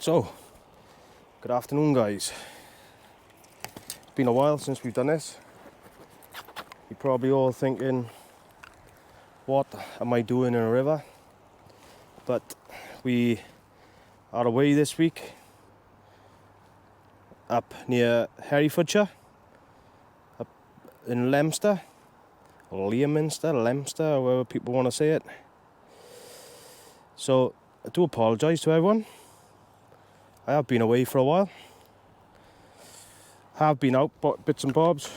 So, good afternoon guys. It's been a while since we've done this. You're probably all thinking, what am I doing in a river? But we are away this week up near Herefordshire, up in Leominster, or Leominster, Leominster, however people want to say it. So I do apologise to everyone. I have been away for a while. Have been out, but bits and bobs.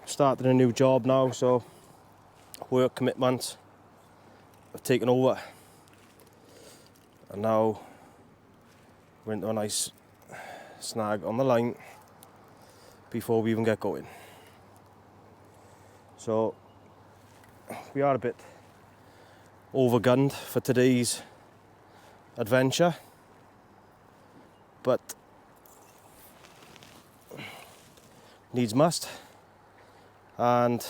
Started a new job now, so work commitments have taken over. And now we're into a nice snag on the line before we even get going. So we are a bit overgunned for today's adventure, but needs must. And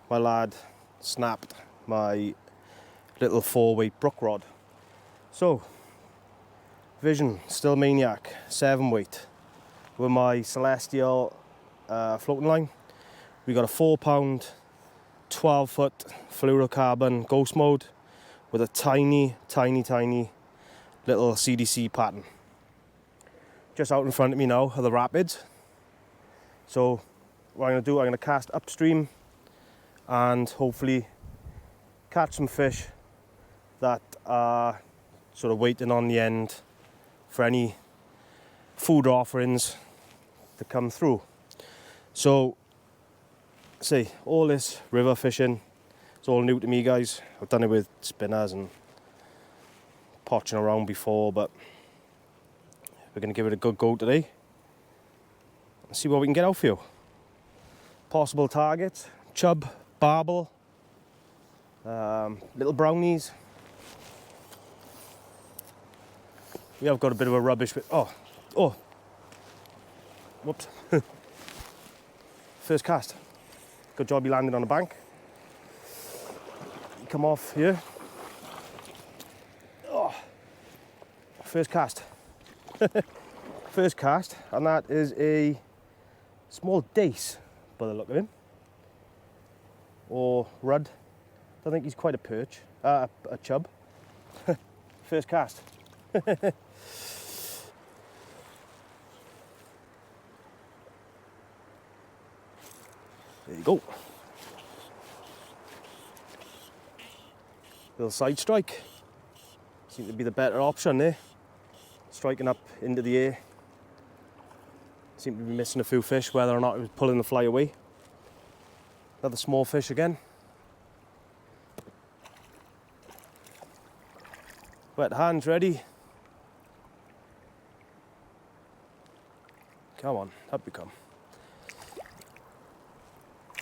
my lad snapped my little 4-weight brook rod. So Vision still maniac 7-weight with my Celestial floating line. We got a 4-pound 12-foot fluorocarbon ghost mode with a tiny little CDC pattern. Just out in front of me now are the rapids. So what I'm going to do, I'm going to cast upstream and hopefully catch some fish that are sort of waiting on the end for any food offerings to come through. So see, all this river fishing, it's all new to me guys. I've done it with spinners and potching around before, but we're going to give it a good go today and see what we can get out for you. Possible targets: chub, barbel, little brownies. We have got a bit of a rubbish with, whoops. First cast. Good job you landed on the bank. You come off here. Oh, first cast. First cast, and that is a small Dace by the look of him. Or rudd. Don't think he's quite a perch. A chub. First cast. There you go. Little side strike. Seemed to be the better option there. Striking up into the air. Seemed to be missing a few fish, whether or not it was pulling the fly away. Another small fish again. Wet hands ready. Come on, up you come.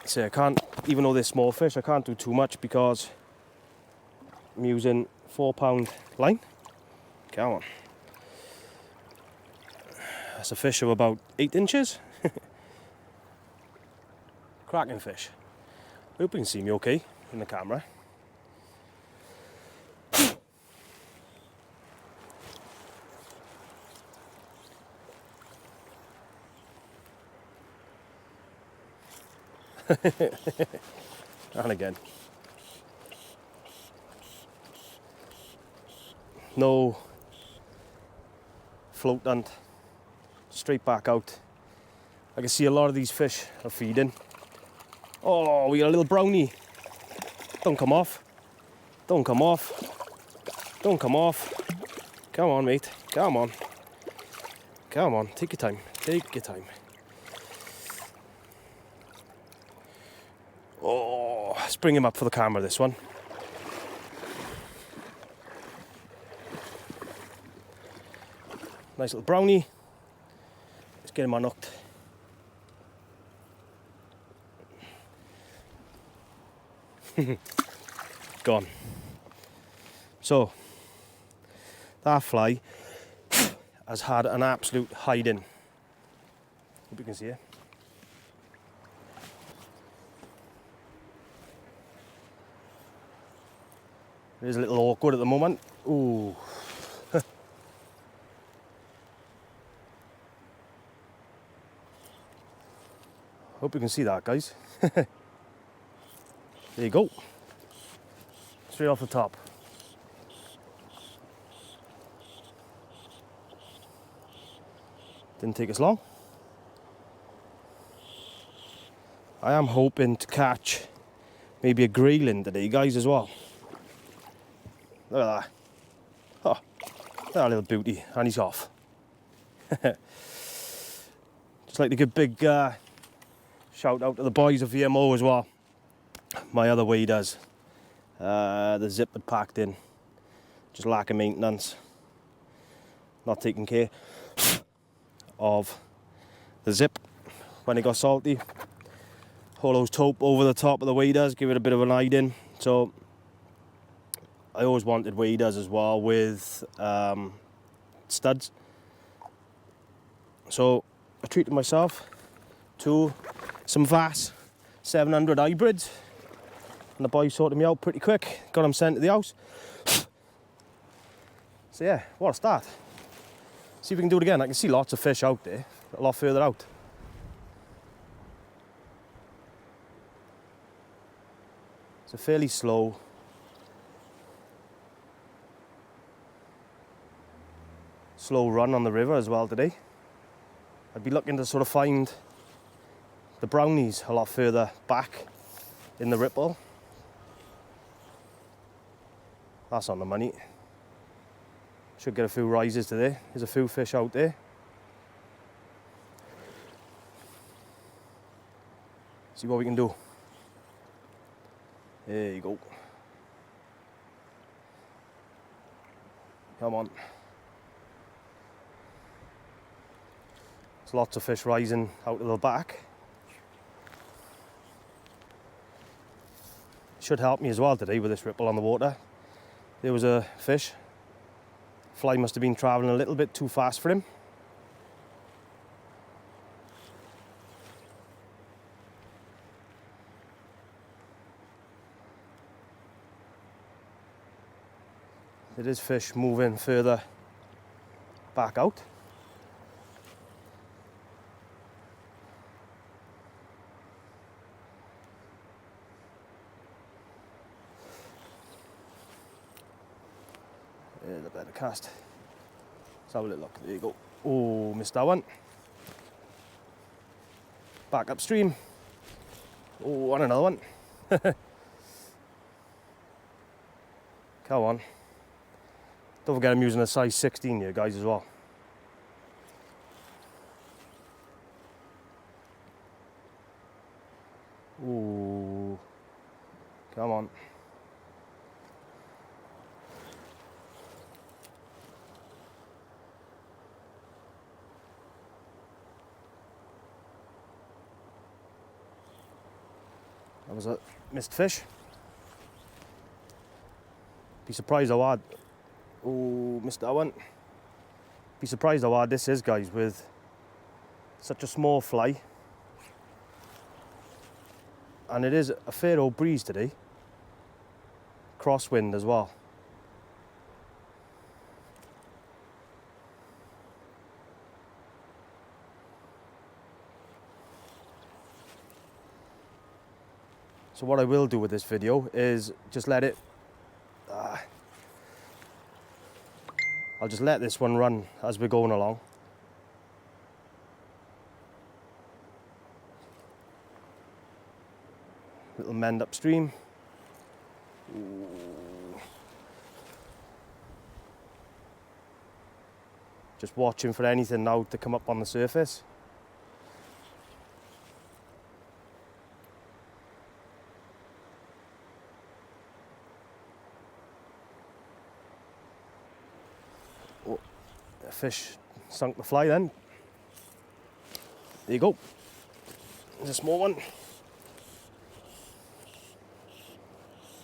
See, I can't, even though they're small fish, I can't do too much because I'm using 4-pound line. Come on. That's a fish of about 8 inches. Cracking fish. Hope you can see me okay in the camera. And again. No float hunt. Straight back out. I can see a lot of these fish are feeding. Oh, we got a little brownie. Don't come off. Don't come off. Don't come off. Come on, mate. Come on. Come on. Take your time. Take your time. Oh, let's bring him up for the camera, this one. Nice little brownie. Let's get him unhooked. Gone. So, that fly has had an absolute hiding. Hope you can see it. It is a little awkward at the moment. Ooh. Hope you can see that, guys. There you go. Straight off the top. Didn't take us long. I am hoping to catch maybe a grayling today, guys, as well. Look at that. Oh, that little beauty, and he's off. Just like to give big shout out to the boys of VMO as well. My other waders. The zip had packed in. Just lack of maintenance. Not taking care of the zip when it got salty. Hollows taupe over the top of the waders, give it a bit of an hiding. So I always wanted waders as well with studs. So I treated myself to some VAS 700 hybrids, and the boys sorted me out pretty quick. Got them sent to the house. So yeah, what a start. See if we can do it again. I can see lots of fish out there, a lot further out. It's a fairly slow run on the river as well today. I'd be looking to sort of find the brownies a lot further back in the ripple. That's on the money. Should get a few rises today. There's a few fish out there. See what we can do. There you go. Come on. There's lots of fish rising out of the back. Should help me as well today with this ripple on the water. There was a fish. Fly must have been travelling a little bit too fast for him. It is fish moving further back out. There's a better cast. Let's have a little look. There you go. Oh, missed that one. Back upstream. Oh, and another one. Come on. Don't forget I'm using a size 16 here, guys, as well. Ooh. Come on. That was a missed fish. Be surprised how hard. Oh, missed that one. Be surprised how hard this is, guys, with such a small fly. And it is a fair old breeze today. Crosswind as well. So what I will do with this video is just let it I'll just let this one run as we're going along. Little mend upstream. Ooh. Just watching for anything now to come up on the surface. Oh, a fish sunk the fly then. There you go. There's a small one.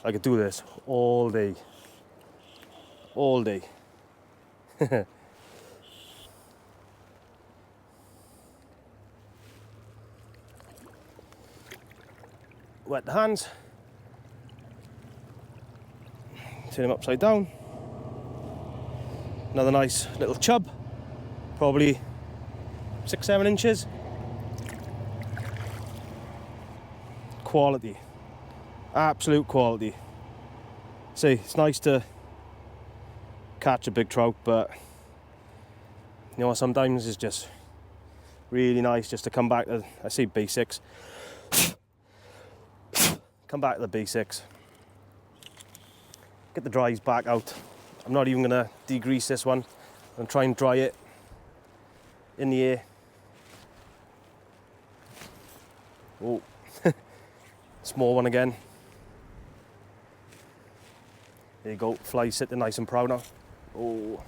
I could do this all day. All day. Wet the hands. Turn him upside down. Another nice little chub. Probably 6-7 inches. quality, absolute quality. See, it's nice to catch a big trout, but you know, sometimes it's just really nice just to come back to, I say basics, come back to the basics, get the dries back out. I'm not even gonna degrease this one and try and dry it in the air. Oh, small one again. There you go, fly sitting nice and proud now. Oh,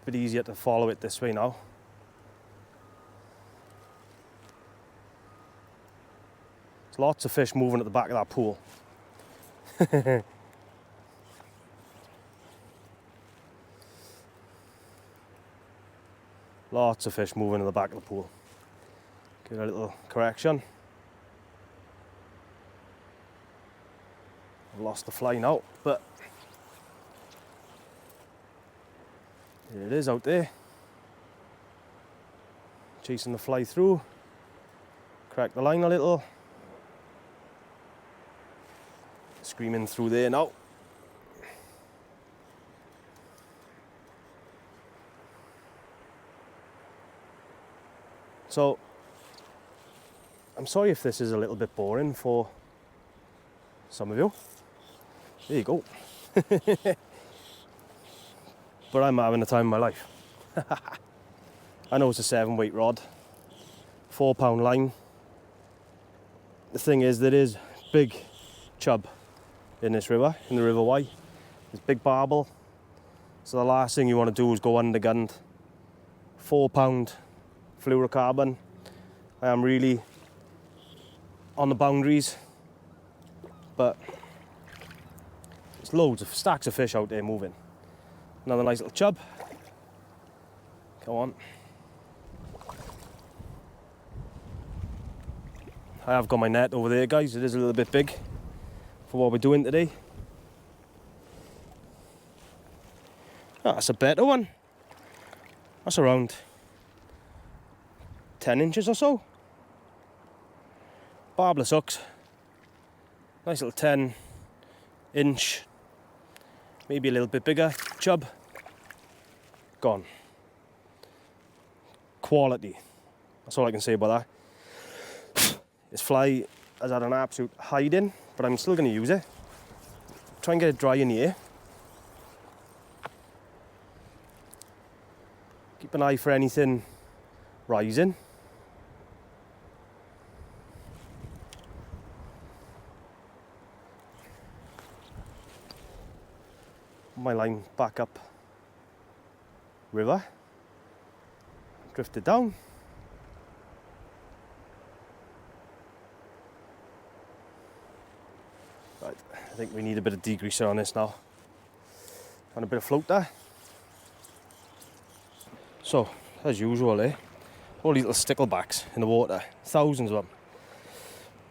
bit easier to follow it this way now. There's lots of fish moving at the back of that pool. Lots of fish moving in the back of the pool. Give it a little correction. I've lost the fly now, but there it is out there. Chasing the fly through. Crack the line a little. Screaming through there now. So, I'm sorry if this is a little bit boring for some of you. There you go. But I'm having the time of my life. I know it's a 7-weight rod, 4-pound line. The thing is, there is big chub in this river, in the River WYE. There's big barbel. So the last thing you want to do is go undergunned. 4-pound fluorocarbon. I am really on the boundaries, but there's loads of stacks of fish out there moving. Another nice little chub. Come on. I have got my net over there, guys. It is a little bit big for what we're doing today. Oh, that's a better one. That's around 10 inches or so. Barbless hooks. Nice little 10-inch, maybe a little bit bigger chub. Gone. Quality. That's all I can say about that. This fly has had an absolute hiding, but I'm still going to use it. Try and get it dry in the air. Keep an eye for anything rising. My line back up river. Drift it down. Right, I think we need a bit of degreaser on this now. And a bit of float there. So, as usual, all these little sticklebacks in the water, thousands of them.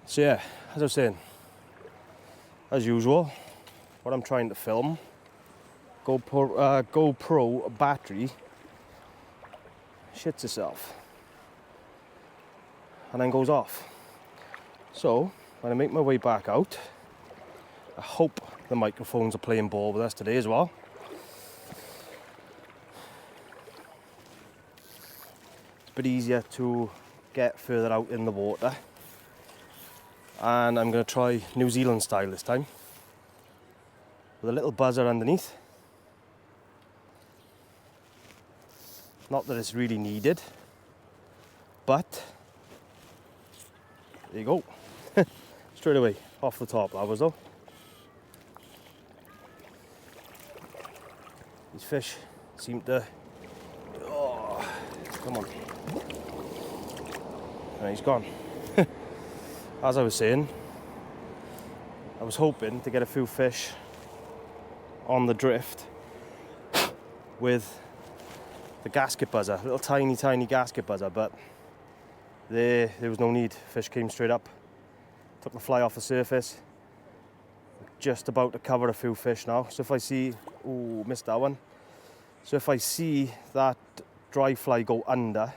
So yeah, as I was saying, as usual, what I'm trying to film, GoPro battery shits itself and then goes off. So when I make my way back out, I hope the microphones are playing ball with us today as well. It's a bit easier to get further out in the water, and I'm going to try New Zealand style this time with a little buzzer underneath. Not that it's really needed, but there you go. Straight away off the top that was though. These fish seem to, oh, come on. And he's gone. As I was saying, I was hoping to get a few fish on the drift with the gasket buzzer, little tiny gasket buzzer, but there was no need. Fish came straight up, took the fly off the surface. Just about to cover a few fish now. So if I see, oh, missed that one. So if I see that dry fly go under,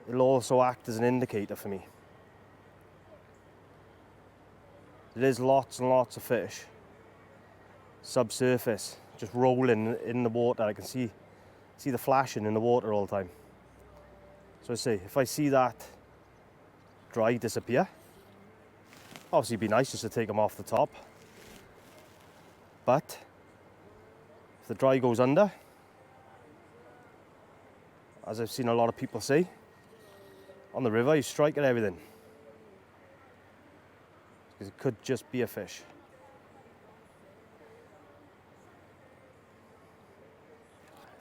it'll also act as an indicator for me. There's lots and lots of fish subsurface, just rolling in the water. I can see the flashing in the water all the time. So I say, if I see that dry disappear, obviously it'd be nice just to take them off the top. But if the dry goes under, as I've seen a lot of people say, on the river you strike at everything. Because it could just be a fish.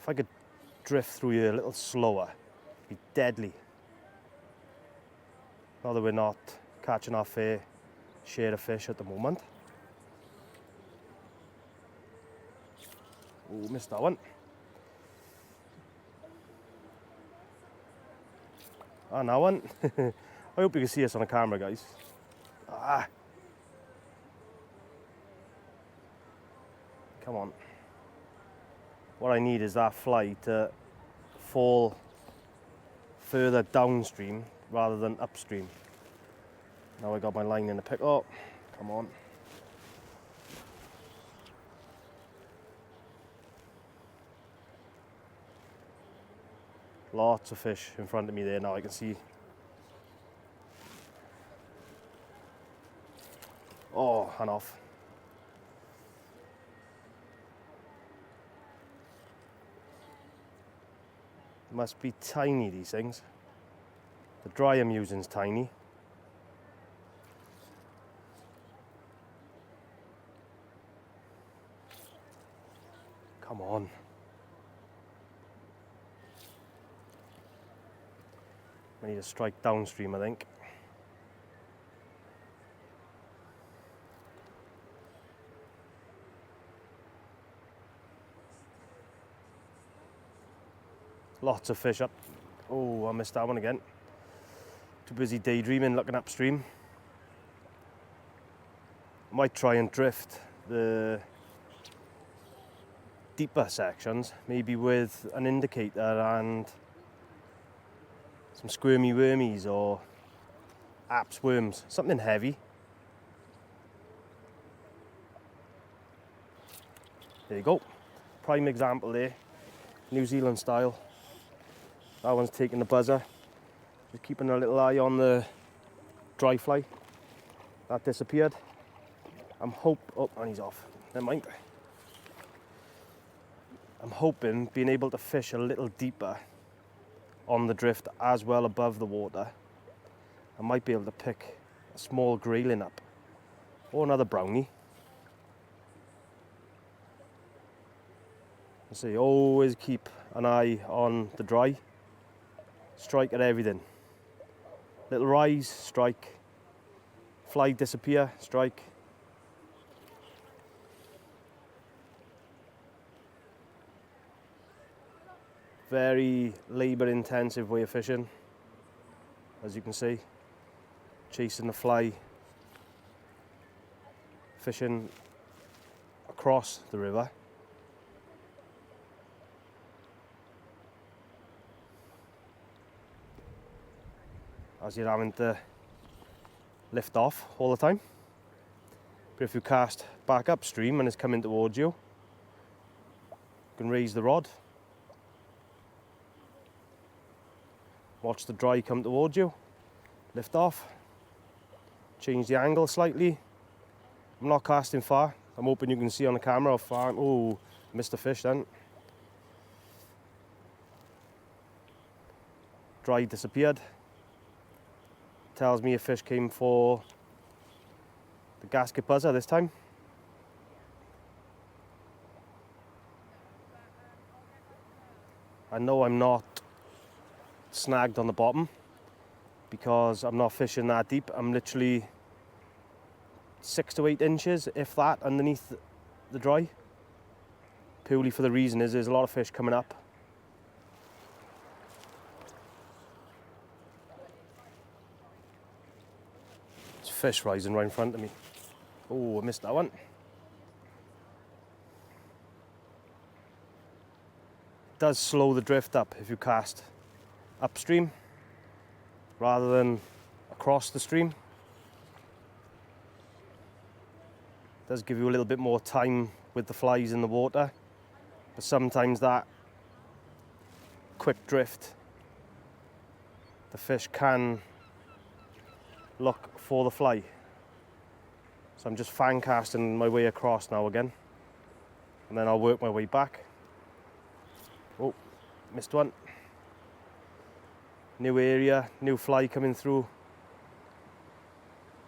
If I could drift through here a little slower, it'd be deadly. Now that we're not catching our fair share of fish at the moment. Oh, missed that one. And that one. I hope you can see us on the camera, guys. Ah. Come on. What I need is that fly to fall further downstream rather than upstream. Now I got my line in the pick. Oh, come on. Lots of fish in front of me there now, I can see. Oh, and off. Must be tiny, these things. The dry I'm using is tiny. Come on. I need to strike downstream, I think. Lots of fish up. Oh, I missed that one again. Too busy daydreaming, looking upstream. Might try and drift the deeper sections, maybe with an indicator and some squirmy wormies or apps worms, something heavy. There you go. Prime example there. New Zealand style. That one's taking the buzzer. Just keeping a little eye on the dry fly. That disappeared. Oh, and he's off. Never mind. I'm hoping being able to fish a little deeper on the drift as well above the water, I might be able to pick a small grayling up or another brownie. See, always keep an eye on the dry. Strike at everything. Little rise, strike. Fly disappear, strike. Very labour intensive way of fishing, as you can see. Chasing the fly, fishing across the river. As you're having to lift off all the time. But if you cast back upstream and it's coming towards you, you can raise the rod. Watch the dry come towards you, lift off, change the angle slightly. I'm not casting far. I'm hoping you can see on the camera how far. Oh, missed a fish then. Dry disappeared. Tells me a fish came for the gasket buzzer this time. I know I'm not snagged on the bottom because I'm not fishing that deep. I'm literally 6 to 8 inches, if that, underneath the dry. Purely for the reason is there's a lot of fish coming up. There's fish rising right in front of me. Oh, I missed that one. It does slow the drift up if you cast upstream. rather than across the stream. It does give you a little bit more time with the flies in the water, but sometimes that quick drift, the fish can look for the fly. So I'm just fan casting my way across now again, and then I'll work my way back. Oh, missed one. New area, new fly coming through.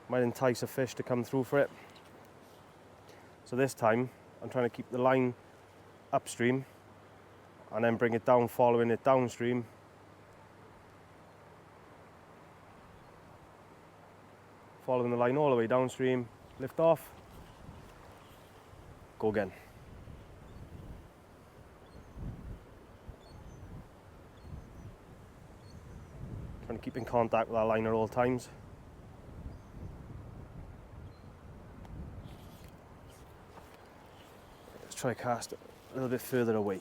Might entice a fish to come through for it. So this time I'm trying to keep the line upstream and then bring it down, following it downstream. Following the line all the way downstream, lift off, go again. Trying to keep in contact with our line at all times. Let's try cast a little bit further away.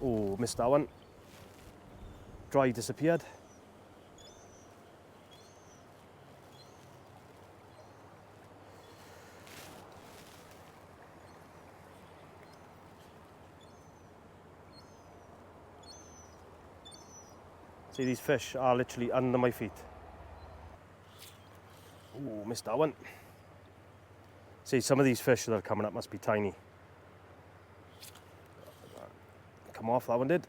Oh, missed that one. Dry disappeared. See, these fish are literally under my feet. Oh, missed that one. See, some of these fish that are coming up must be tiny. Come off, that one did.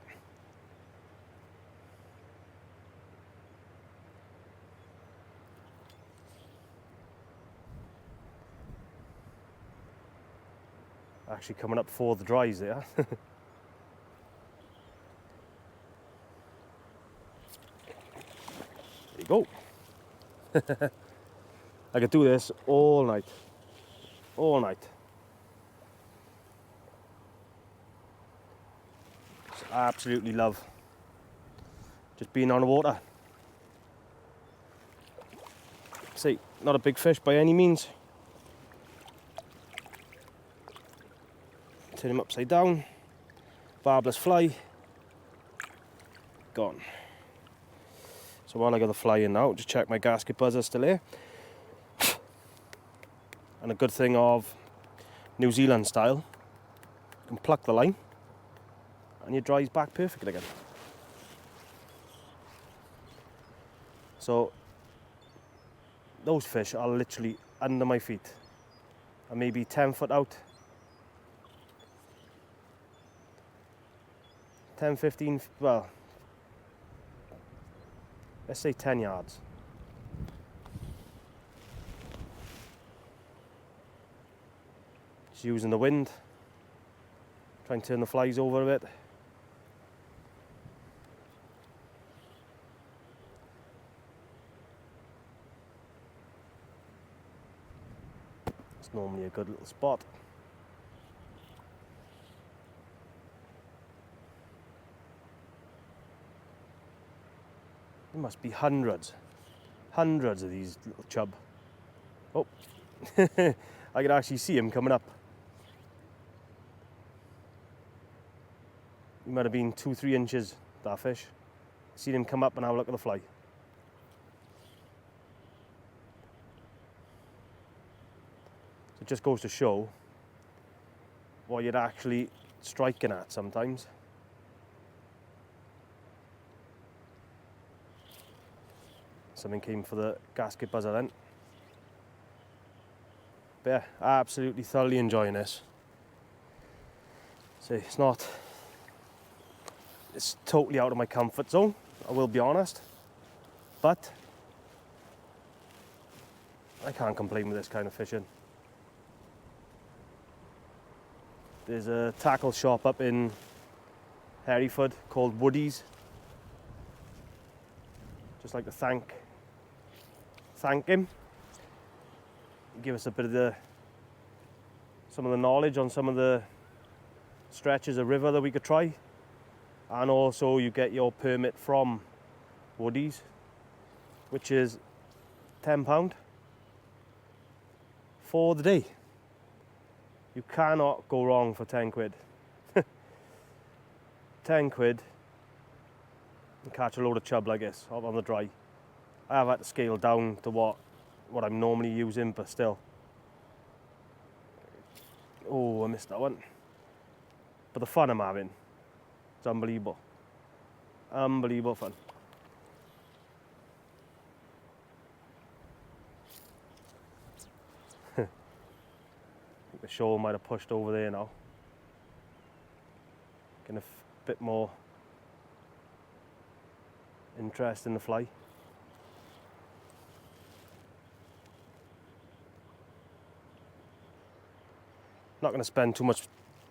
Actually coming up for the dries there. There you go. I could do this all night. All night. Just absolutely love just being on the water. See, not a big fish by any means. Turn him upside down. Barbless fly. Gone. So while I got the fly in now, just check my gasket buzzer still here. And a good thing of New Zealand style, you can pluck the line and it dries back perfectly again. So those fish are literally under my feet. And maybe 10 foot out. 10, 15, well, let's say 10 yards. Just using the wind, try and turn the flies over a bit. It's normally a good little spot. There must be hundreds of these little chub. Oh, I could actually see him coming up. He might have been 2-3 inches, that fish. Seen him come up and have a look at the fly. So it just goes to show what you're actually striking at sometimes. Something came for the gasket buzzer then. But yeah, absolutely thoroughly enjoying this. See, it's totally out of my comfort zone, I will be honest. But I can't complain with this kind of fishing. There's a tackle shop up in Hereford called Woody's. Just like to thank him. Give us a bit of some of the knowledge on some of the stretches of river that we could try. And also you get your permit from Woody's, which is £10 for the day. You cannot go wrong for 10 quid. 10 quid. and catch a load of chub like this on the dry. I have had to scale down to what I'm normally using, but still. Oh, I missed that one. But the fun I'm having, it's unbelievable. Unbelievable fun. I think the shoal might have pushed over there now. Getting a bit more interest in the fly. Not going to spend too much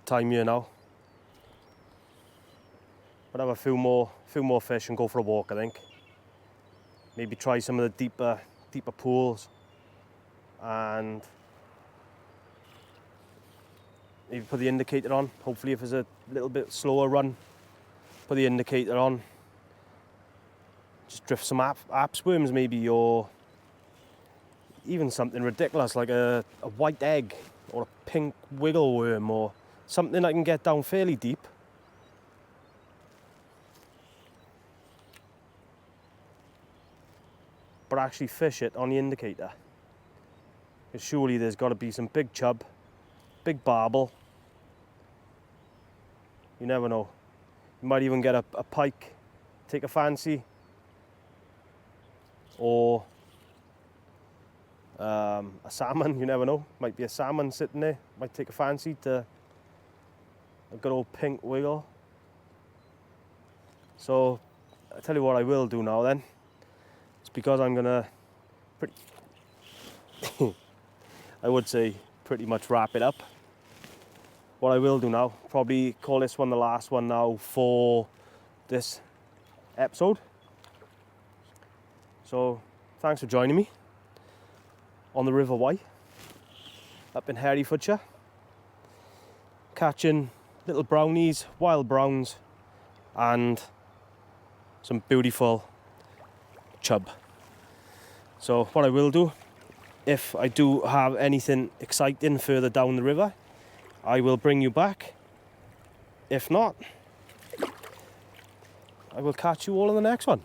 time here now. But have a few more fish and go for a walk, I think. Maybe try some of the deeper pools, and maybe put the indicator on. Hopefully, if it's a little bit slower run, put the indicator on. Just drift some apse worms maybe, or even something ridiculous like a white egg or a pink wiggle worm, or something I can get down fairly deep. But actually fish it on the indicator. Because surely there's got to be some big chub, big barbel. You never know. You might even get a pike, take a fancy, or a salmon. You never know. Might be a salmon sitting there. Might take a fancy to a good old pink wiggle. So I tell you what I will do now then. It's because I'm gonna I would say pretty much wrap it up. What I will do now, probably call this one the last one now for this episode. So thanks for joining me on the River WYE up in Herefordshire, catching little brownies, wild browns, and some beautiful chub. So what I will do, if I do have anything exciting further down the river, I will bring you back. If not, I will catch you all in the next one.